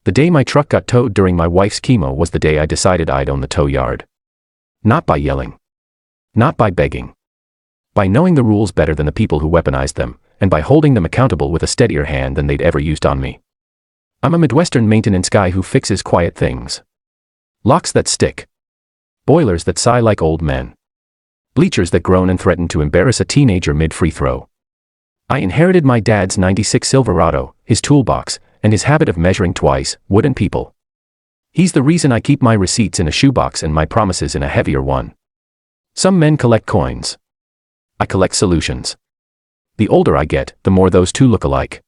The day my truck got towed during my wife's chemo was the day I decided I'd own the Towyard. Not by yelling. Not by begging. By knowing the rules better than the people who weaponized them, and by holding them accountable with a steadier hand than they'd ever used on me. I'm a Midwestern maintenance guy who fixes quiet things. Locks that stick. Boilers that sigh like old men. Bleachers that groan and threaten to embarrass a teenager mid-free throw. I inherited my dad's '96 Silverado, his toolbox, and his habit of measuring twice, wood and people. He's the reason I keep my receipts in a shoebox and my promises in a heavier one. Some men collect coins. I collect solutions. The older I get, the more those two look alike.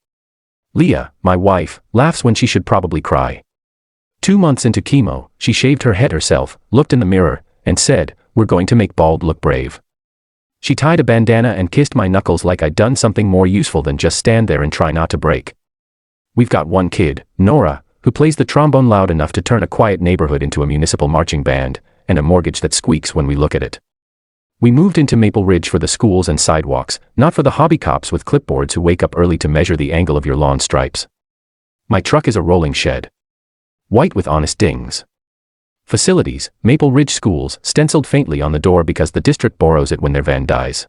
Leah, my wife, laughs when she should probably cry. 2 months into chemo, she shaved her head herself, looked in the mirror, and said, "We're going to make bald look brave." She tied a bandana and kissed my knuckles like I'd done something more useful than just stand there and try not to break. We've got one kid, Nora, who plays the trombone loud enough to turn a quiet neighborhood into a municipal marching band, and a mortgage that squeaks when we look at it. We moved into Maple Ridge for the schools and sidewalks, not for the hobby cops with clipboards who wake up early to measure the angle of your lawn stripes. My truck is a rolling shed. White with honest dings. Facilities, Maple Ridge Schools, stenciled faintly on the door because the district borrows it when their van dies.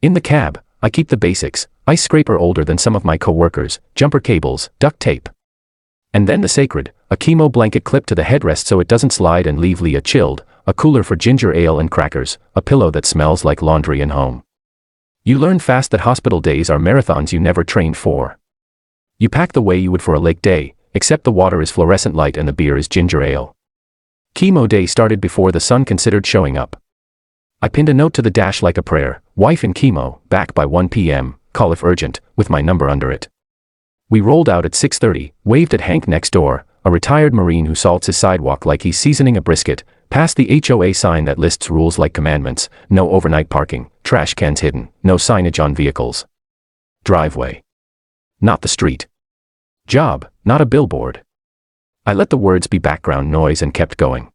In the cab, I keep the basics, ice scraper older than some of my co-workers, jumper cables, duct tape. And then the sacred, a chemo blanket clipped to the headrest so it doesn't slide and leave Leah chilled, a cooler for ginger ale and crackers, a pillow that smells like laundry and home. You learn fast that hospital days are marathons you never trained for. You pack the way you would for a lake day, except the water is fluorescent light and the beer is ginger ale. Chemo day started before the sun considered showing up. I pinned a note to the dash like a prayer, "Wife in chemo, back by 1 p.m., call if urgent," with my number under it. We rolled out at 6:30, waved at Hank next door, a retired Marine who salts his sidewalk like he's seasoning a brisket, past the HOA sign that lists rules like commandments, no overnight parking, trash cans hidden, no signage on vehicles. Driveway. Not the street. Job, not a billboard. I let the words be background noise and kept going.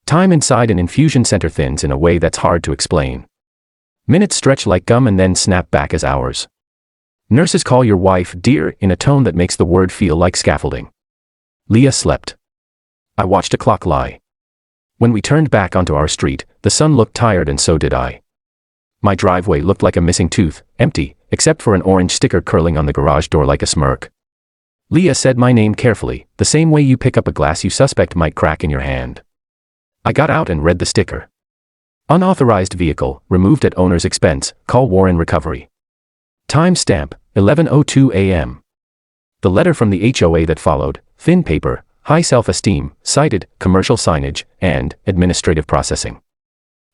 Time inside an infusion center thins in a way that's hard to explain. Minutes stretch like gum and then snap back as hours. Nurses call your wife dear in a tone that makes the word feel like scaffolding. Leah slept. I watched a clock lie. When we turned back onto our street, the sun looked tired and so did I. My driveway looked like a missing tooth, empty, except for an orange sticker curling on the garage door like a smirk. Leah said my name carefully, the same way you pick up a glass you suspect might crack in your hand. I got out and read the sticker. Unauthorized vehicle, removed at owner's expense, call Warren Recovery. Time stamp, 11:02 a.m. The letter from the HOA that followed, thin paper, high self-esteem, cited, commercial signage, and administrative processing.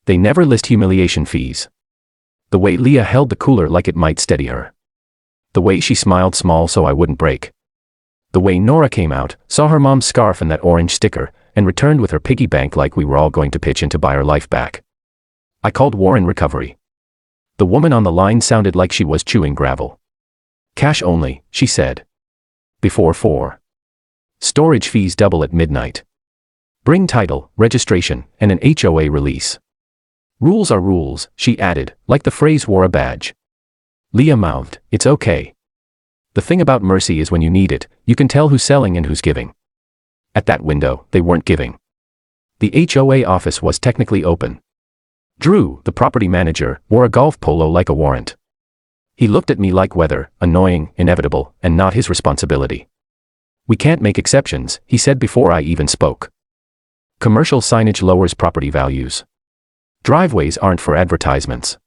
They never list humiliation fees. The way Leah held the cooler like it might steady her. The way she smiled small so I wouldn't break. The way Nora came out, saw her mom's scarf and that orange sticker, and returned with her piggy bank like we were all going to pitch in to buy her life back. I called Warren Recovery. The woman on the line sounded like she was chewing gravel. Cash only, she said. Before 4. Storage fees double at midnight. Bring title, registration, and an HOA release. Rules are rules, she added, like the phrase wore a badge. Leah mouthed, "It's okay. The thing about mercy is when you need it, you can tell who's selling and who's giving." At that window, they weren't giving. The HOA office was technically open. Drew, the property manager, wore a golf polo like a warrant. He looked at me like weather, annoying, inevitable, and not his responsibility. "We can't make exceptions," he said before I even spoke. "Commercial signage lowers property values. Driveways aren't for advertisements."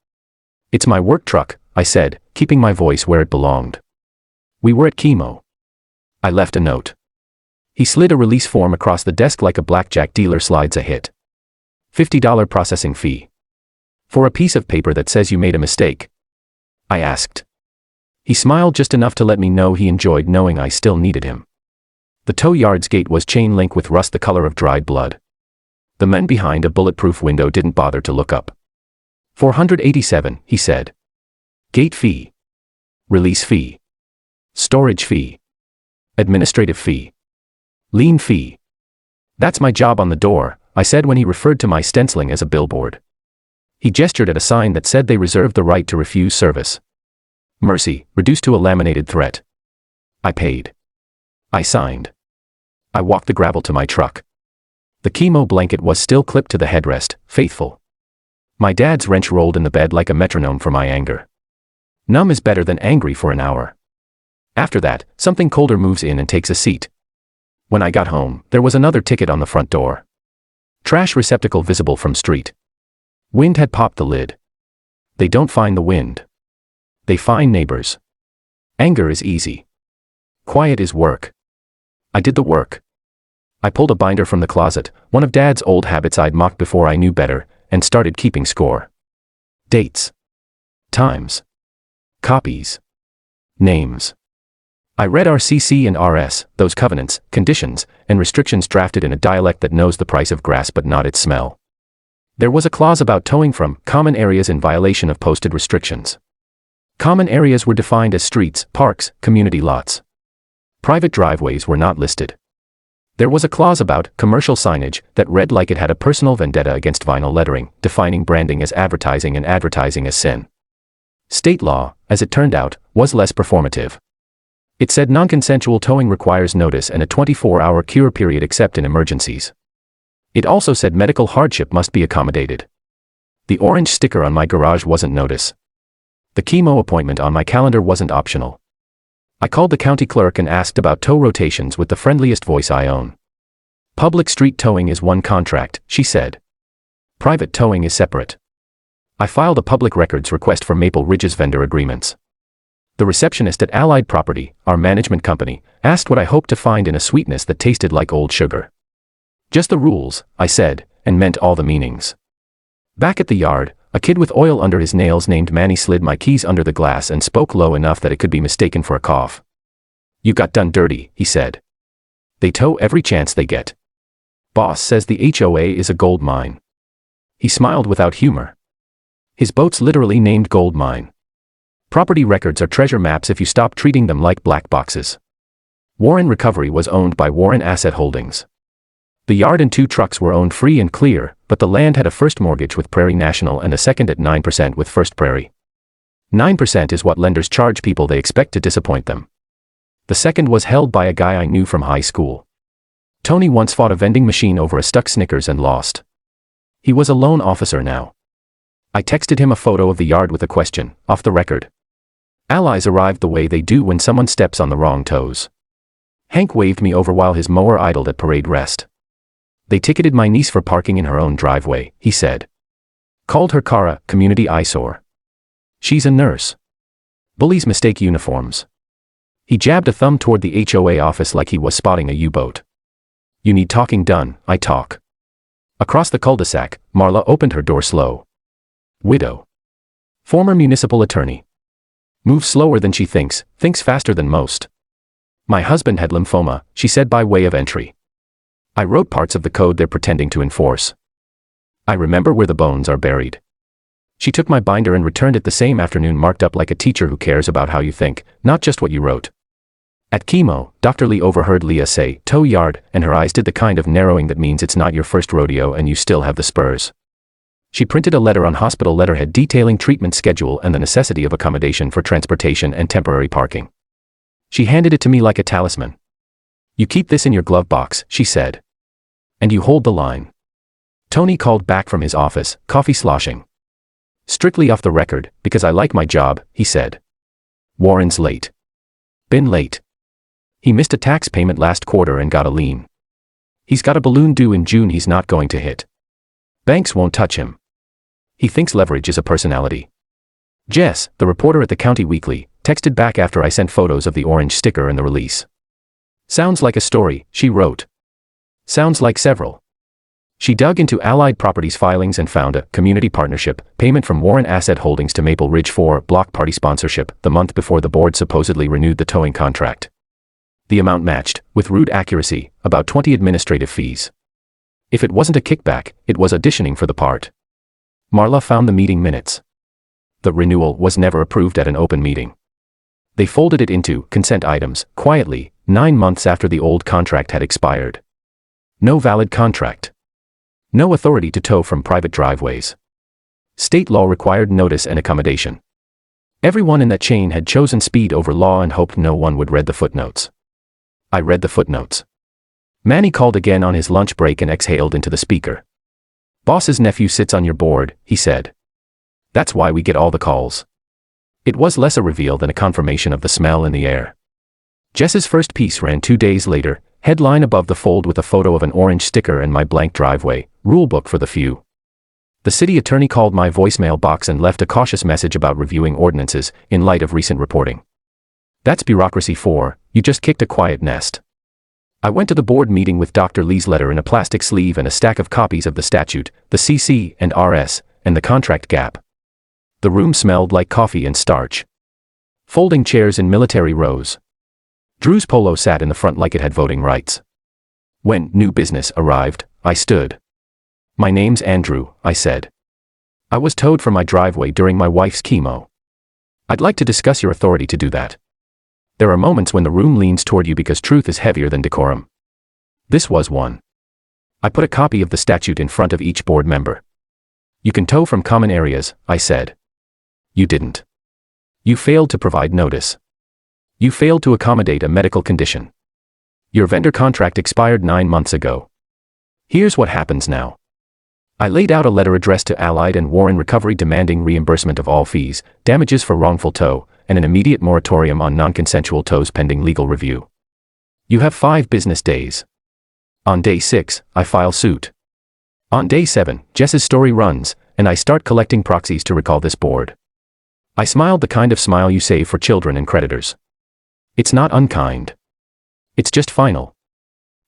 "It's my work truck," I said, keeping my voice where it belonged. "We were at chemo." I left a note. He slid a release form across the desk like a blackjack dealer slides a hit. $50 processing fee. "For a piece of paper that says you made a mistake?" I asked. He smiled just enough to let me know he enjoyed knowing I still needed him. The Towyard's gate was chain link with rust the color of dried blood. The men behind a bulletproof window didn't bother to look up. $487, he said. Gate fee. Release fee. Storage fee. Administrative fee. Lien fee. "That's my job on the door," I said when he referred to my stenciling as a billboard. He gestured at a sign that said they reserved the right to refuse service. Mercy, reduced to a laminated threat. I paid. I signed. I walked the gravel to my truck. The Chemo blanket was still clipped to the headrest, faithful. My dad's wrench rolled in the bed like a metronome for my anger. Numb is better than angry for an hour. After that, something colder moves in and takes a seat. When I got home, there was another ticket on the front door. Trash receptacle visible from street. Wind had popped the lid. They don't find the wind. They find neighbors. Anger is easy. Quiet is work. I did the work. I pulled a binder from the closet, one of Dad's old habits I'd mocked before I knew better, and started keeping score. Dates. Times. Copies. Names. I read RCC and RS, those covenants, conditions, and restrictions drafted in a dialect that knows the price of grass but not its smell. There was a clause about towing from common areas in violation of posted restrictions. Common areas were defined as streets, parks, community lots. Private driveways were not listed. There was a clause about commercial signage that read like it had a personal vendetta against vinyl lettering, defining branding as advertising and advertising as sin. State law, as it turned out, was less performative. It said non-consensual towing requires notice and a 24-hour cure period except in emergencies. It also said medical hardship must be accommodated. The orange sticker on my garage wasn't notice. The Chemo appointment on my calendar wasn't optional. I called the county clerk and asked about tow rotations with the friendliest voice I own. Public street towing is one contract, she said. Private towing is separate. I filed a public records request for Maple Ridge's vendor agreements. The receptionist at Allied Property, our management company, asked what I hoped to find in a sweetness that tasted like old sugar. Just the rules, I said, and meant all the meanings. Back at the yard, a kid with oil under his nails named Manny slid my keys under the glass and spoke low enough that it could be mistaken for a cough. You got done dirty, he said. They tow every chance they get. Boss says the HOA is a gold mine. He smiled without humor. His boat's literally named Gold Mine. Property records are treasure maps if you stop treating them like black boxes. Warren Recovery was owned by Warren Asset Holdings. The yard and 2 trucks were owned free and clear, but the land had a first mortgage with Prairie National and a second at 9% with First Prairie. 9% is what lenders charge people they expect to disappoint them. The second was held by a guy I knew from high school. Tony once fought a vending machine over a stuck Snickers and lost. He was a loan officer now. I texted him a photo of the yard with a question, off the record. Allies arrived the way they do when someone steps on the wrong toes. Hank waved me over while his mower idled at parade rest. They ticketed my niece for parking in her own driveway, he said. Called her car a community eyesore. She's a nurse. Bullies mistake uniforms. He jabbed a thumb toward the HOA office like he was spotting a U-boat. You need talking done, I talk. Across the cul-de-sac, Marla opened her door slow. Widow. Former municipal attorney. Moves slower than she thinks faster than most. My husband had lymphoma, she said by way of entry. I wrote parts of the code they're pretending to enforce. I remember where the bones are buried. She took my binder and returned it the same afternoon marked up like a teacher who cares about how you think, not just what you wrote. At Chemo, Dr. Lee overheard Leah say, Towyard, and her eyes did the kind of narrowing that means it's not your first rodeo and you still have the spurs. She printed a letter on hospital letterhead detailing treatment schedule and the necessity of accommodation for transportation and temporary parking. She handed it to me like a talisman. You keep this in your glove box, she said. And you hold the line. Tony called back from his office, coffee sloshing. Strictly off the record, because I like my job, he said. Warren's late. Been late. He missed a tax payment last quarter and got a lien. He's got a balloon due in June he's not going to hit. Banks won't touch him. He thinks leverage is a personality. Jess, the reporter at the County Weekly, texted back after I sent photos of the orange sticker and the release. Sounds like a story, she wrote. Sounds like several. She dug into Allied Properties filings and found a community partnership payment from Warren Asset Holdings to Maple Ridge for block party sponsorship the month before the board supposedly renewed the towing contract. The amount matched, with rude accuracy, about 20 administrative fees. If it wasn't a kickback, it was auditioning for the part. Marla found the meeting minutes. The renewal was never approved at an open meeting. They folded it into consent items, quietly, 9 months after the old contract had expired. No valid contract. No authority to tow from private driveways. State law required notice and accommodation. Everyone in that chain had chosen speed over law and hoped no one would read the footnotes. I read the footnotes. Manny called again on his lunch break and exhaled into the speaker. "Boss's nephew sits on your board," he said. "That's why we get all the calls." It was less a reveal than a confirmation of the smell in the air. Jess's first piece ran 2 days later, headline above the fold with a photo of an orange sticker and my blank driveway, rulebook for the few. The city attorney called my voicemail box and left a cautious message about reviewing ordinances in light of recent reporting. That's bureaucracy for you just kicked a quiet nest. I went to the board meeting with Dr. Lee's letter in a plastic sleeve and a stack of copies of the statute, the CC and RS, and the contract gap. The room smelled like coffee and starch. Folding chairs in military rows. Drew's polo sat in the front like it had voting rights. When new business arrived, I stood. "My name's Andrew," I said. "I was towed from my driveway during my wife's chemo. I'd like to discuss your authority to do that." There are moments when the room leans toward you because truth is heavier than decorum. This was one. I put a copy of the statute in front of each board member. "You can tow from common areas," I said. You didn't. You failed to provide notice. You failed to accommodate a medical condition. Your vendor contract expired 9 months ago. Here's what happens now. I laid out a letter addressed to Allied and Warren Recovery demanding reimbursement of all fees, damages for wrongful tow, and an immediate moratorium on non-consensual tows pending legal review. You have 5 business days. On day 6, I file suit. On day 7, Jess's story runs, and I start collecting proxies to recall this board. I smiled the kind of smile you save for children and creditors. It's not unkind. It's just final.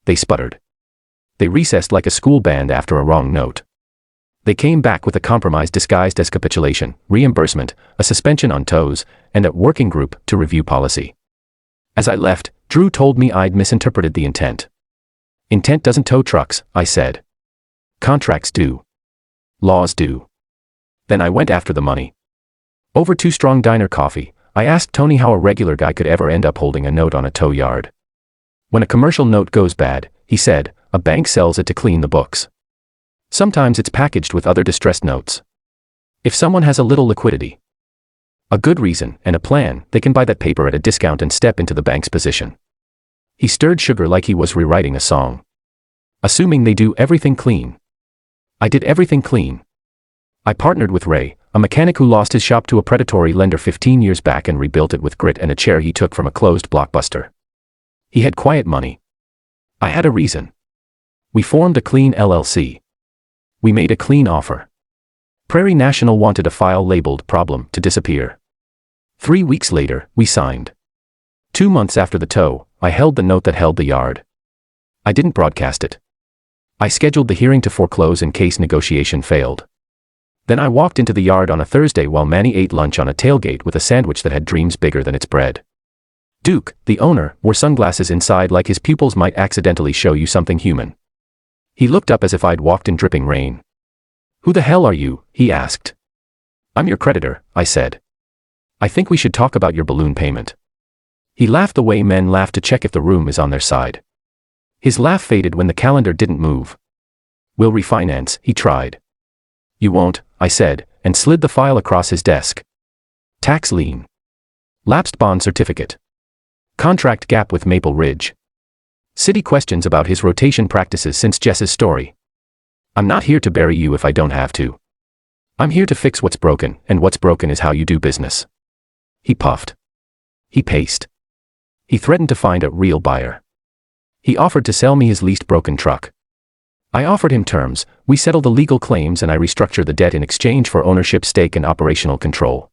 They sputtered. They recessed like a school band after a wrong note. They came back with a compromise disguised as capitulation, reimbursement, a suspension on tows, and a working group to review policy. As I left, Drew told me I'd misinterpreted the intent. Intent doesn't tow trucks, I said. Contracts do. Laws do. Then I went after the money. Over 2 strong diner coffee, I asked Tony how a regular guy could ever end up holding a note on a tow yard. When a commercial note goes bad, he said, a bank sells it to clean the books. Sometimes it's packaged with other distressed notes. If someone has a little liquidity, a good reason, and a plan, they can buy that paper at a discount and step into the bank's position. He stirred sugar like he was rewriting a song. Assuming they do everything clean. I did everything clean. I partnered with Ray, a mechanic who lost his shop to a predatory lender 15 years back and rebuilt it with grit and a chair he took from a closed Blockbuster. He had quiet money. I had a reason. We formed a clean LLC. We made a clean offer. Prairie National wanted a file labeled problem to disappear. 3 weeks later, we signed. 2 months after the tow, I held the note that held the yard. I didn't broadcast it. I scheduled the hearing to foreclose in case negotiation failed. Then I walked into the yard on a Thursday while Manny ate lunch on a tailgate with a sandwich that had dreams bigger than its bread. Duke, the owner, wore sunglasses inside like his pupils might accidentally show you something human. He looked up as if I'd walked in dripping rain. "Who the hell are you?" he asked. "I'm your creditor," I said. "I think we should talk about your balloon payment." He laughed the way men laugh to check if the room is on their side. His laugh faded when the calendar didn't move. "We'll refinance," he tried. "You won't," I said, and slid the file across his desk. Tax lien. Lapsed bond certificate. Contract gap with Maple Ridge. City questions about his rotation practices since Jess's story. I'm not here to bury you if I don't have to. I'm here to fix what's broken, and what's broken is how you do business. He puffed. He paced. He threatened to find a real buyer. He offered to sell me his least broken truck. I offered him terms, we settle the legal claims and I restructure the debt in exchange for ownership stake and operational control.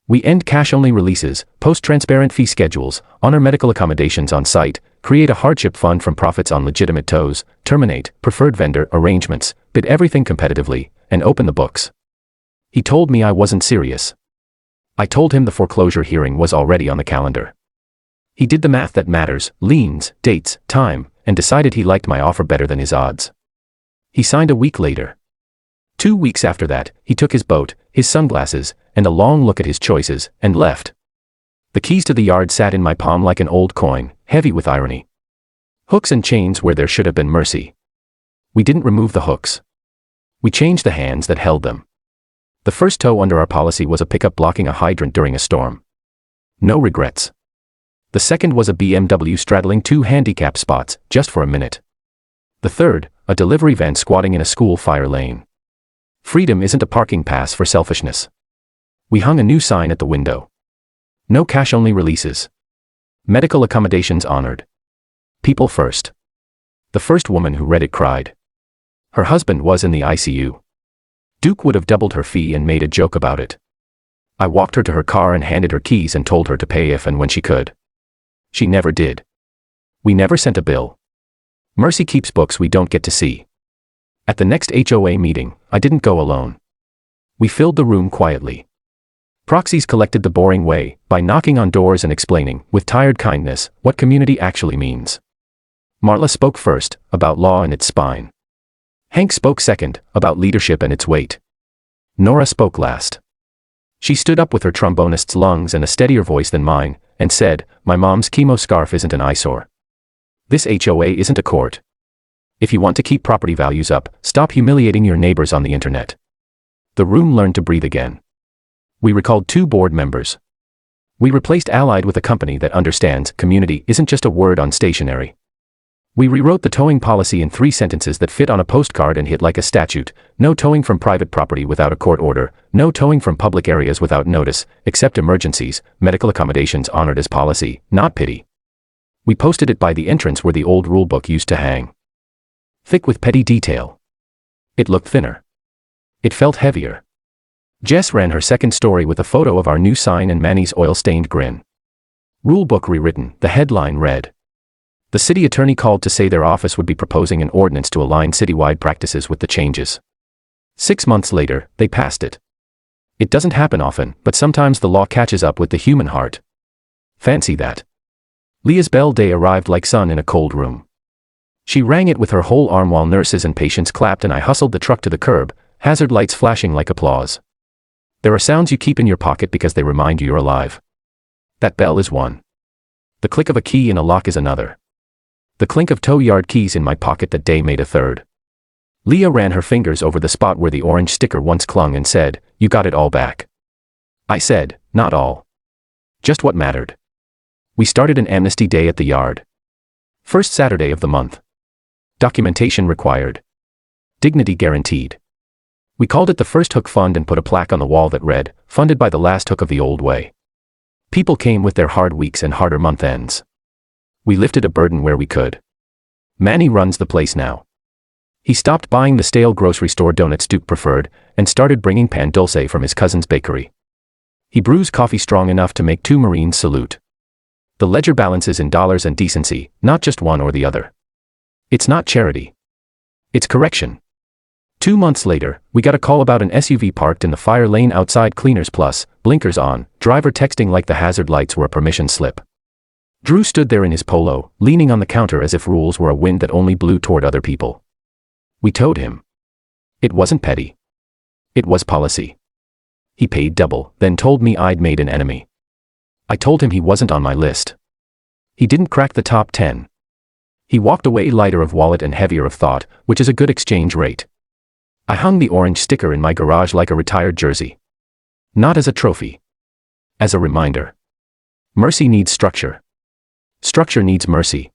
We end cash-only releases, post transparent fee schedules, honor medical accommodations on site, create a hardship fund from profits on legitimate tows, terminate preferred vendor arrangements, bid everything competitively, and open the books. He told me I wasn't serious. I told him the foreclosure hearing was already on the calendar. He did the math that matters, liens, dates, time, and decided he liked my offer better than his odds. He signed a week later. 2 weeks after that, he took his boat, his sunglasses, and a long look at his choices, and left. The keys to the yard sat in my palm like an old coin, heavy with irony. Hooks and chains where there should have been mercy. We didn't remove the hooks. We changed the hands that held them. The first tow under our policy was a pickup blocking a hydrant during a storm. No regrets. The second was a BMW straddling 2 handicap spots, just for a minute. The third, a delivery van squatting in a school fire lane. Freedom isn't a parking pass for selfishness. We hung a new sign at the window. No cash-only releases. Medical accommodations honored. People first. The first woman who read it cried. Her husband was in the ICU. Duke would have doubled her fee and made a joke about it. I walked her to her car and handed her keys and told her to pay if and when she could. She never did. We never sent a bill. Mercy keeps books we don't get to see. At the next HOA meeting, I didn't go alone. We filled the room quietly. Proxies collected the boring way, by knocking on doors and explaining, with tired kindness, what community actually means. Marla spoke first, about law and its spine. Hank spoke second, about leadership and its weight. Nora spoke last. She stood up with her trombonist's lungs and a steadier voice than mine, and said, "My mom's chemo scarf isn't an eyesore. This HOA isn't a court. If you want to keep property values up, stop humiliating your neighbors on the internet." The room learned to breathe again. We recalled 2 board members. We replaced allied with a company that understands community isn't just a word on stationery. We rewrote the towing policy in 3 sentences that fit on a postcard and hit like a statute: no towing from private property without a court order, no towing from public areas without notice, except emergencies, medical accommodations honored as policy, not pity. We posted it by the entrance where the old rulebook used to hang. Thick with petty detail. It looked thinner. It felt heavier. Jess ran her second story with a photo of our new sign and Manny's oil-stained grin. Rulebook rewritten, the headline read. The city attorney called to say their office would be proposing an ordinance to align citywide practices with the changes. 6 months later, they passed it. It doesn't happen often, but sometimes the law catches up with the human heart. Fancy that. Leah's bell day arrived like sun in a cold room. She rang it with her whole arm while nurses and patients clapped and I hustled the truck to the curb, hazard lights flashing like applause. There are sounds you keep in your pocket because they remind you you're alive. That bell is one. The click of a key in a lock is another. The clink of Towyard keys in my pocket that day made a third. Leah ran her fingers over the spot where the orange sticker once clung and said, "You got it all back." I said, "Not all. Just what mattered." We started an amnesty day at the yard. First Saturday of the month. Documentation required. Dignity guaranteed. We called it the First Hook Fund and put a plaque on the wall that read, "Funded by the last hook of the old way." People came with their hard weeks and harder month ends. We lifted a burden where we could. Manny runs the place now. He stopped buying the stale grocery store donuts Duke preferred, and started bringing pan dulce from his cousin's bakery. He brews coffee strong enough to make 2 Marines salute. The ledger balances in dollars and decency, not just one or the other. It's not charity. It's correction. 2 months later, we got a call about an SUV parked in the fire lane outside Cleaners Plus, blinkers on, driver texting like the hazard lights were a permission slip. Drew stood there in his polo, leaning on the counter as if rules were a wind that only blew toward other people. We towed him. It wasn't petty. It was policy. He paid double, then told me I'd made an enemy. I told him he wasn't on my list. He didn't crack the top 10. He walked away lighter of wallet and heavier of thought, which is a good exchange rate. I hung the orange sticker in my garage like a retired jersey. Not as a trophy. As a reminder. Mercy needs structure. Structure needs mercy.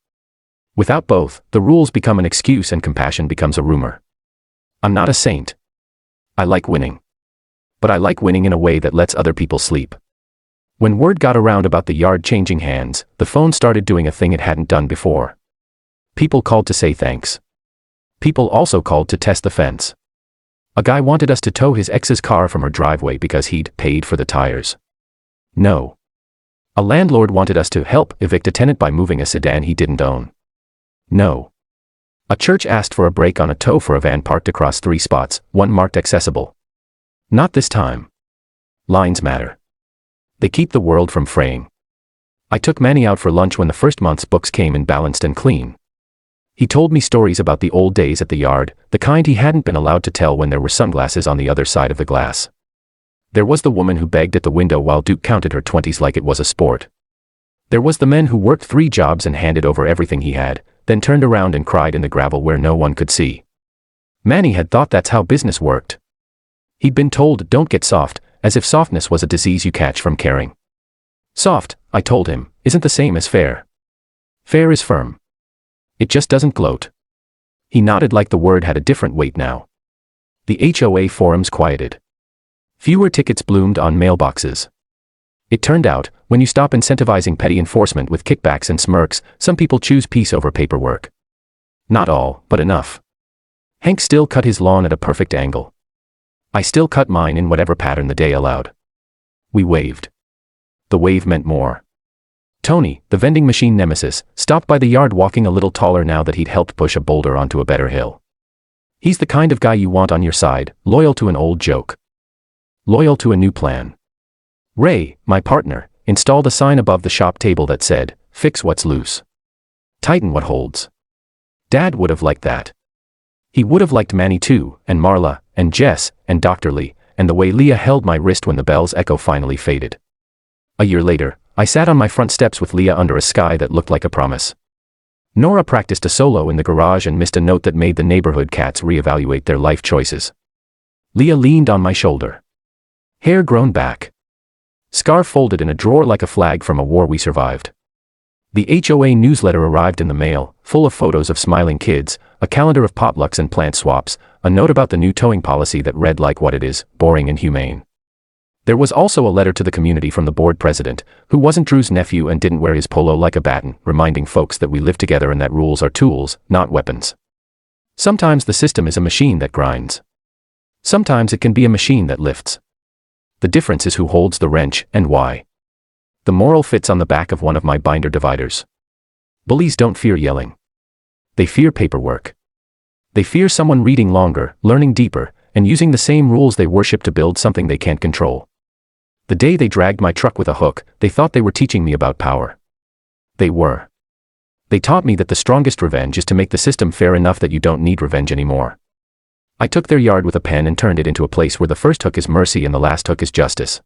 Without both, the rules become an excuse and compassion becomes a rumor. I'm not a saint. I like winning. But I like winning in a way that lets other people sleep. When word got around about the yard changing hands, the phone started doing a thing it hadn't done before. People called to say thanks. People also called to test the fence. A guy wanted us to tow his ex's car from her driveway because he'd paid for the tires. No. A landlord wanted us to help evict a tenant by moving a sedan he didn't own. No. A church asked for a break on a tow for a van parked across 3 spots, one marked accessible. Not this time. Lines matter. They keep the world from fraying. I took Manny out for lunch when the first month's books came in balanced and clean. He told me stories about the old days at the yard, the kind he hadn't been allowed to tell when there were sunglasses on the other side of the glass. There was the woman who begged at the window while Duke counted her 20s like it was a sport. There was the men who worked 3 jobs and handed over everything he had, then turned around and cried in the gravel where no one could see. Manny had thought that's how business worked. He'd been told, don't get soft, as if softness was a disease you catch from caring. Soft, I told him, isn't the same as fair. Fair is firm. It just doesn't gloat. He nodded like the word had a different weight now. The HOA forums quieted. Fewer tickets bloomed on mailboxes. It turned out, when you stop incentivizing petty enforcement with kickbacks and smirks, some people choose peace over paperwork. Not all, but enough. Hank still cut his lawn at a perfect angle. I still cut mine in whatever pattern the day allowed. We waved. The wave meant more. Tony, the vending machine nemesis, stopped by the yard walking a little taller now that he'd helped push a boulder onto a better hill. He's the kind of guy you want on your side, loyal to an old joke. Loyal to a new plan. Ray, my partner, installed a sign above the shop table that said, "Fix what's loose. Tighten what holds." Dad would have liked that. He would have liked Manny too, and Marla, and Jess, and Dr. Lee, and the way Leah held my wrist when the bell's echo finally faded. A year later, I sat on my front steps with Leah under a sky that looked like a promise. Nora practiced a solo in the garage and missed a note that made the neighborhood cats reevaluate their life choices. Leah leaned on my shoulder. Hair grown back. Scarf folded in a drawer like a flag from a war we survived. The HOA newsletter arrived in the mail, full of photos of smiling kids, a calendar of potlucks and plant swaps, a note about the new towing policy that read like what it is, boring and humane. There was also a letter to the community from the board president, who wasn't Drew's nephew and didn't wear his polo like a baton, reminding folks that we live together and that rules are tools, not weapons. Sometimes the system is a machine that grinds. Sometimes it can be a machine that lifts. The difference is who holds the wrench and why. The moral fits on the back of one of my binder dividers. Bullies don't fear yelling. They fear paperwork. They fear someone reading longer, learning deeper, and using the same rules they worship to build something they can't control. The day they dragged my truck with a hook, they thought they were teaching me about power. They were. They taught me that the strongest revenge is to make the system fair enough that you don't need revenge anymore. I took their yard with a pen and turned it into a place where the first hook is mercy and the last hook is justice.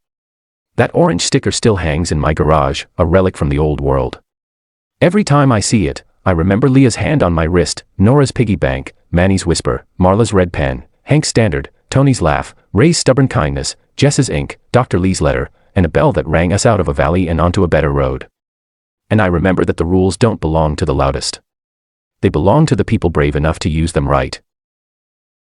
That orange sticker still hangs in my garage, a relic from the old world. Every time I see it, I remember Leah's hand on my wrist, Nora's piggy bank, Manny's whisper, Marla's red pen, Hank's standard, Tony's laugh, Ray's stubborn kindness, Jess's ink, Dr. Lee's letter, and a bell that rang us out of a valley and onto a better road. And I remember that the rules don't belong to the loudest. They belong to the people brave enough to use them right.